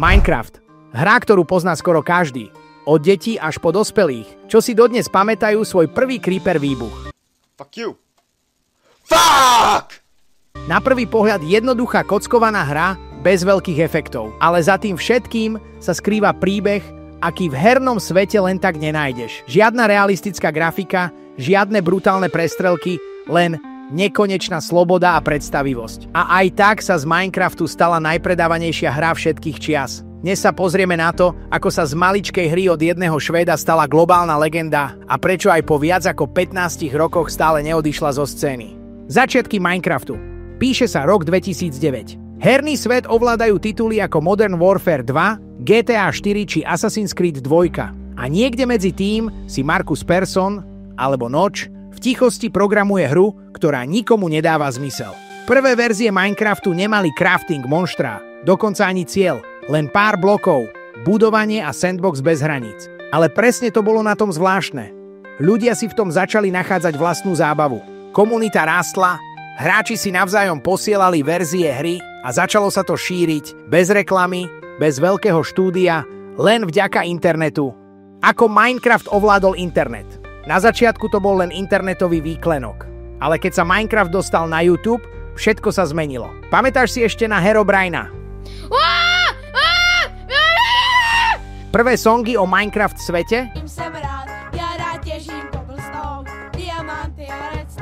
Minecraft. Hra, ktorú pozná skoro každý. Od detí až po dospelých, čo si dodnes pamätajú svoj prvý creeper výbuch. Fuck you. Fuck! Na prvý pohľad jednoduchá kockovaná hra bez veľkých efektov. Ale za tým všetkým sa skrýva príbeh, aký v hernom svete len tak nenájdeš. Žiadna realistická grafika, žiadne brutálne prestrelky, len nekonečná sloboda a predstavivosť. A aj tak sa z Minecraftu stala najpredávanejšia hra všetkých čias. Dnes sa pozrieme na to, ako sa z maličkej hry od jedného Švéda stala globálna legenda a prečo aj po viac ako 15 rokoch stále neodišla zo scény. Začiatky Minecraftu. Píše sa rok 2009. Herný svet ovládajú tituly ako Modern Warfare 2, GTA 4 či Assassin's Creed 2. A niekde medzi tým si Markus Persson, alebo Notch, v tichosti programuje hru, ktorá nikomu nedáva zmysel. Prvé verzie Minecraftu nemali crafting monštra, dokonca ani cieľ, len pár blokov, budovanie a sandbox bez hraníc. Ale presne to bolo na tom zvláštne. Ľudia si v tom začali nachádzať vlastnú zábavu. Komunita rástla, hráči si navzájom posielali verzie hry a začalo sa to šíriť bez reklamy, bez veľkého štúdia, len vďaka internetu. Ako Minecraft ovládol internet. Na začiatku to bol len internetový výklenok. Ale keď sa Minecraft dostal na YouTube, všetko sa zmenilo. Pamätáš si ešte na Herobrina? Prvé songy o Minecraft svete?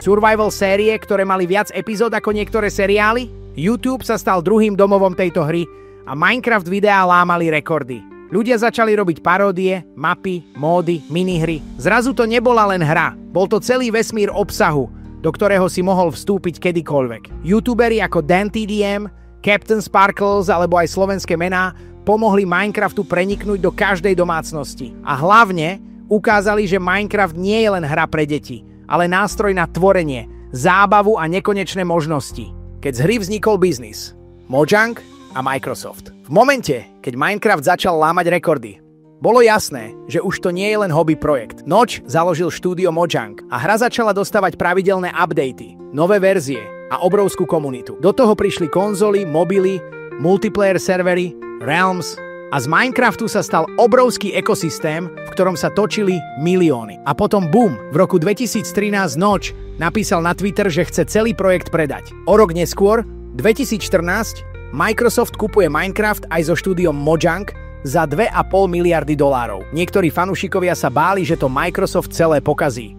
Survival série, ktoré mali viac epizód ako niektoré seriály? YouTube sa stal druhým domovom tejto hry a Minecraft videá lámali rekordy. Ľudia začali robiť paródie, mapy, módy, minihry. Zrazu to nebola len hra, bol to celý vesmír obsahu, do ktorého si mohol vstúpiť kedykoľvek. YouTuberi ako DanTDM, Captain Sparkles alebo aj slovenské mená pomohli Minecraftu preniknúť do každej domácnosti. A hlavne ukázali, že Minecraft nie je len hra pre deti, ale nástroj na tvorenie, zábavu a nekonečné možnosti. Keď z hry vznikol biznis. Mojang a Microsoft. V momente, keď Minecraft začal lámať rekordy, bolo jasné, že už to nie je len hobby projekt. Notch založil štúdio Mojang a hra začala dostávať pravidelné updaty, nové verzie a obrovskú komunitu. Do toho prišli konzoly, mobily, multiplayer servery, Realms a z Minecraftu sa stal obrovský ekosystém, v ktorom sa točili milióny. A potom boom, v roku 2013 Notch napísal na Twitter, že chce celý projekt predať. O rok neskôr, 2014, Microsoft kupuje Minecraft aj so štúdiom Mojang za 2,5 miliardy dolárov. Niektorí fanúšikovia sa báli, že to Microsoft celé pokazí.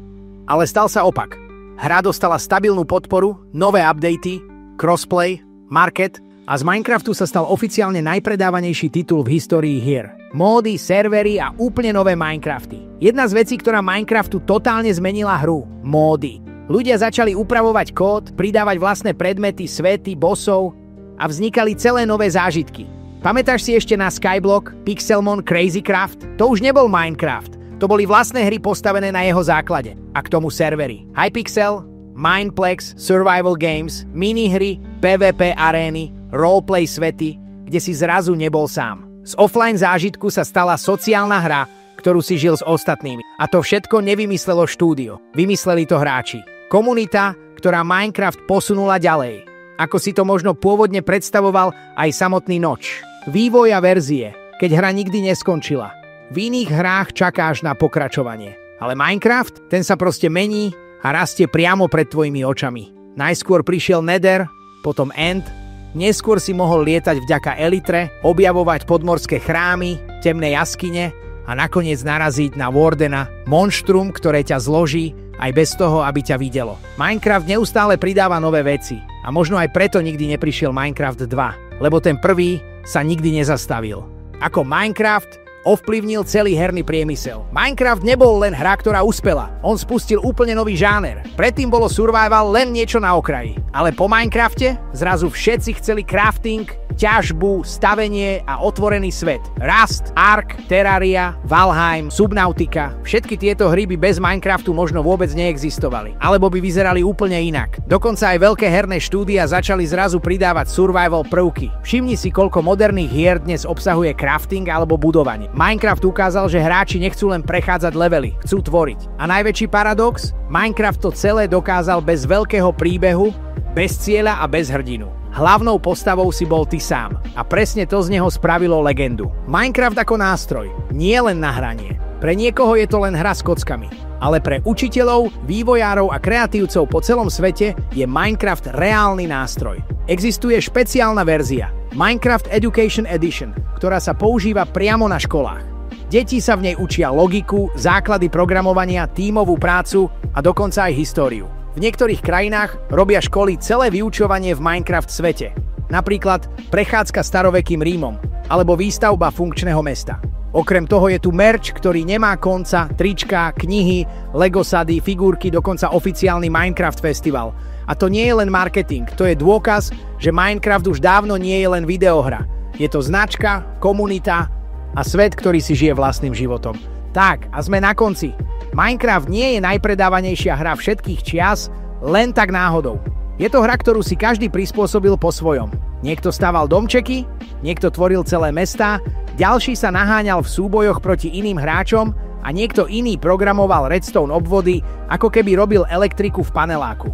Ale stal sa opak. Hra dostala stabilnú podporu, nové updaty, crossplay, market a z Minecraftu sa stal oficiálne najpredávanejší titul v histórii hier. Módy, servery a úplne nové Minecrafty. Jedna z vecí, ktorá Minecraftu totálne zmenila hru. Módy. Ľudia začali upravovať kód, pridávať vlastné predmety, svety, bossov a vznikali celé nové zážitky. Pamätáš si ešte na Skyblock, Pixelmon, Crazycraft? To už nebol Minecraft. To boli vlastné hry postavené na jeho základe. A k tomu servery. Hypixel, Mineplex, Survival Games, minihry, PvP arény, roleplay svety, kde si zrazu nebol sám. Z offline zážitku sa stala sociálna hra, ktorú si žil s ostatnými. A to všetko nevymyslelo štúdio. Vymysleli to hráči. Komunita, ktorá Minecraft posunula ďalej. Ako si to možno pôvodne predstavoval aj samotný Notch. Vývoj a verzie, keď hra nikdy neskončila. V iných hrách čakáš na pokračovanie. Ale Minecraft, ten sa proste mení a rastie priamo pred tvojimi očami. Najskôr prišiel Nether, potom End, neskôr si mohol lietať vďaka Elytre, objavovať podmorské chrámy, temné jaskyne a nakoniec naraziť na Wardena, monštrum, ktoré ťa zloží aj bez toho, aby ťa videlo. Minecraft neustále pridáva nové veci a možno aj preto nikdy neprišiel Minecraft 2, lebo ten prvý sa nikdy nezastavil. Ako Minecraft ovplyvnil celý herný priemysel. Minecraft nebol len hra, ktorá uspela. On spustil úplne nový žáner. Predtým bolo survival len niečo na okraji. Ale po Minecrafte zrazu všetci chceli crafting, ťažbu, stavenie a otvorený svet. Rust, Ark, Terraria, Valheim, Subnautica. Všetky tieto hry by bez Minecraftu možno vôbec neexistovali. Alebo by vyzerali úplne inak. Dokonca aj veľké herné štúdia začali zrazu pridávať survival prvky. Všimni si, koľko moderných hier dnes obsahuje crafting alebo budovanie. Minecraft ukázal, že hráči nechcú len prechádzať levely, chcú tvoriť. A najväčší paradox? Minecraft to celé dokázal bez veľkého príbehu, bez cieľa a bez hrdinu. Hlavnou postavou si bol ty sám. A presne to z neho spravilo legendu. Minecraft ako nástroj, nie len na hranie. Pre niekoho je to len hra s kockami. Ale pre učiteľov, vývojárov a kreatívcov po celom svete je Minecraft reálny nástroj. Existuje špeciálna verzia, Minecraft Education Edition, ktorá sa používa priamo na školách. Deti sa v nej učia logiku, základy programovania, tímovú prácu a dokonca aj históriu. V niektorých krajinách robia školy celé vyučovanie v Minecraft svete. Napríklad prechádzka starovekým Rímom alebo výstavba funkčného mesta. Okrem toho je tu merch, ktorý nemá konca, trička, knihy, Lego sady, figurky, dokonca oficiálny Minecraft festival. A to nie je len marketing, to je dôkaz, že Minecraft už dávno nie je len videohra. Je to značka, komunita a svet, ktorý si žije vlastným životom. Tak, a sme na konci. Minecraft nie je najpredávanejšia hra všetkých čias, len tak náhodou. Je to hra, ktorú si každý prispôsobil po svojom. Niekto staval domčeky, niekto tvoril celé mestá, ďalší sa naháňal v súbojoch proti iným hráčom a niekto iný programoval redstone obvody, ako keby robil elektriku v paneláku.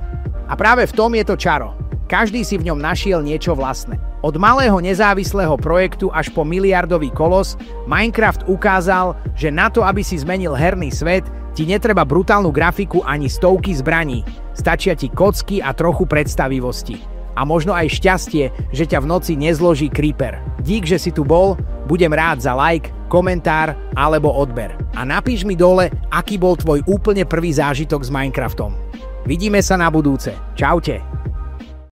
A práve v tom je to čaro. Každý si v ňom našiel niečo vlastné. Od malého nezávislého projektu až po miliardový kolos, Minecraft ukázal, že na to, aby si zmenil herný svet, ti netreba brutálnu grafiku ani stovky zbraní. Stačia ti kocky a trochu predstavivosti. A možno aj šťastie, že ťa v noci nezloží creeper. Dík, že si tu bol, budem rád za like, komentár alebo odber. A napíš mi dole, aký bol tvoj úplne prvý zážitok s Minecraftom. Vidíme sa na budúce. Čaute.